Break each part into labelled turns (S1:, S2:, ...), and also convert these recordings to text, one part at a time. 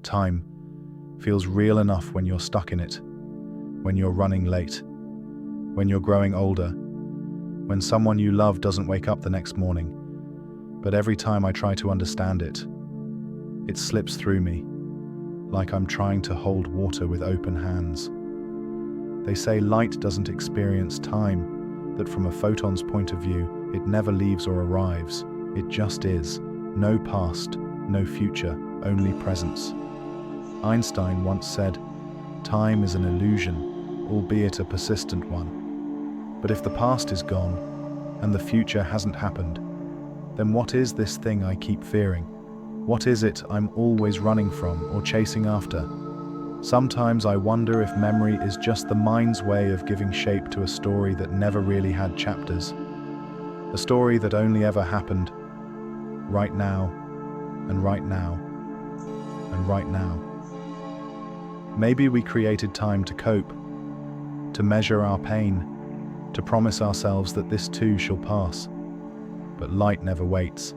S1: time feels real enough when you're stuck in it, when you're running late, when you're growing older, when someone you love doesn't wake up the next morning. But every time I try to understand it, it slips through me, like I'm trying to hold water with open hands. They say light doesn't experience time, that from a photon's point of view, it never leaves or arrives. It just is. No past, no future, only presence. Einstein once said, "Time is an illusion, albeit a persistent one." But if the past is gone, and the future hasn't happened, then what is this thing I keep fearing? What is it I'm always running from or chasing after? Sometimes I wonder if memory is just the mind's way of giving shape to a story that never really had chapters. A story that only ever happened right now, and right now, and right now. Maybe we created time to cope, to measure our pain, to promise ourselves that this too shall pass. But light never waits,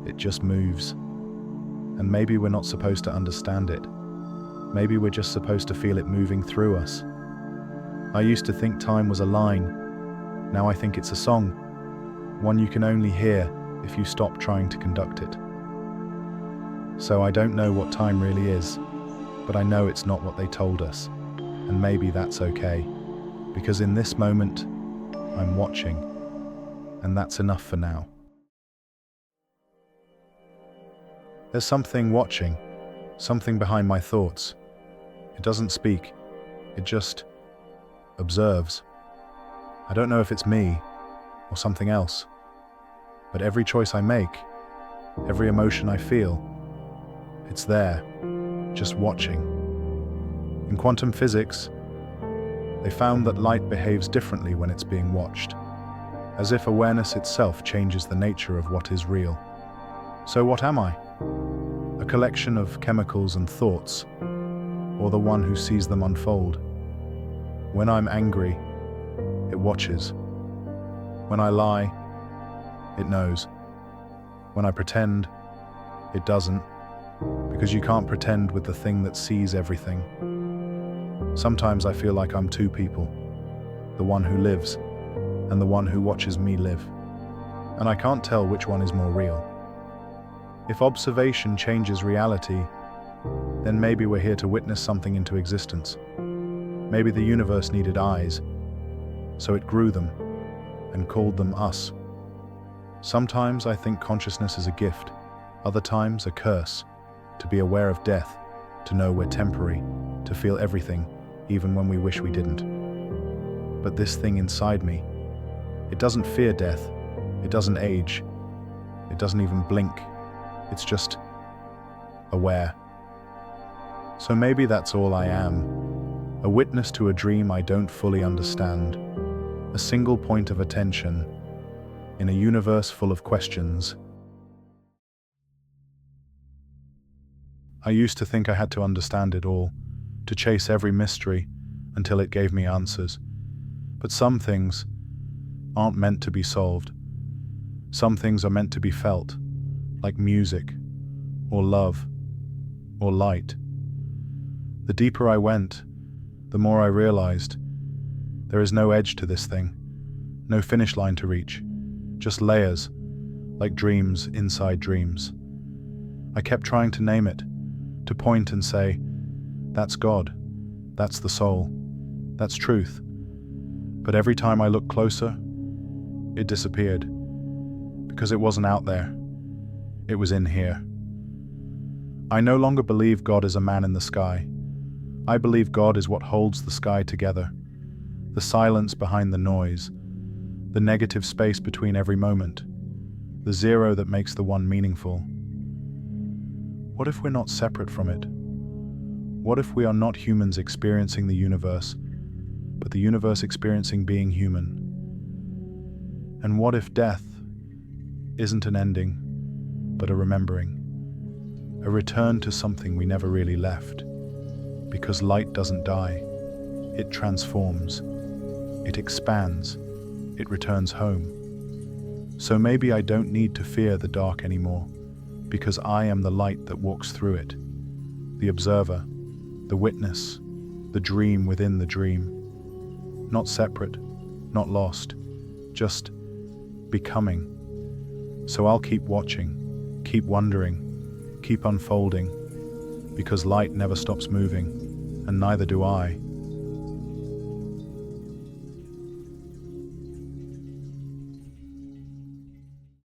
S1: it just moves. And maybe we're not supposed to understand it. Maybe we're just supposed to feel it moving through us. I used to think time was a line. Now I think it's a song, one you can only hear if you stop trying to conduct it. So I don't know what time really is, but I know it's not what they told us. And maybe that's okay, because in this moment, I'm watching, and that's enough for now. There's something watching, something behind my thoughts. It doesn't speak, it just observes. I don't know if it's me or something else, but every choice I make, every emotion I feel, it's there, just watching. In quantum physics, they found that light behaves differently when it's being watched, as if awareness itself changes the nature of what is real. So what am I? A collection of chemicals and thoughts, or the one who sees them unfold? When I'm angry, it watches. When I lie, it knows. When I pretend, it doesn't, because you can't pretend with the thing that sees everything. Sometimes I feel like I'm two people, the one who lives and the one who watches me live. And I can't tell which one is more real. If observation changes reality, then maybe we're here to witness something into existence. Maybe the universe needed eyes, so it grew them and called them us. Sometimes I think consciousness is a gift, other times a curse, to be aware of death, to know we're temporary, to feel everything, even when we wish we didn't. But this thing inside me, it doesn't fear death, it doesn't age, it doesn't even blink, it's just aware. So maybe that's all I am, a witness to a dream I don't fully understand, a single point of attention in a universe full of questions. I used to think I had to understand it all, to chase every mystery until it gave me answers. But some things aren't meant to be solved. Some things are meant to be felt, like music, or love, or light. The deeper I went, the more I realized there is no edge to this thing, no finish line to reach, just layers, like dreams inside dreams. I kept trying to name it, to point and say, that's God, that's the soul, that's truth. But every time I looked closer, it disappeared, because it wasn't out there, it was in here. I no longer believe God is a man in the sky. I believe God is what holds the sky together, the silence behind the noise, the negative space between every moment, the zero that makes the one meaningful. What if we're not separate from it? What if we are not humans experiencing the universe, but the universe experiencing being human? And what if death isn't an ending, but a remembering, a return to something we never really left? Because light doesn't die, it transforms, it expands, it returns home. So maybe I don't need to fear the dark anymore, because I am the light that walks through it. the observer, the witness, the dream within the dream. Not separate, not lost, just becoming. So I'll keep watching, keep wondering, keep unfolding, because light never stops moving, and neither do I.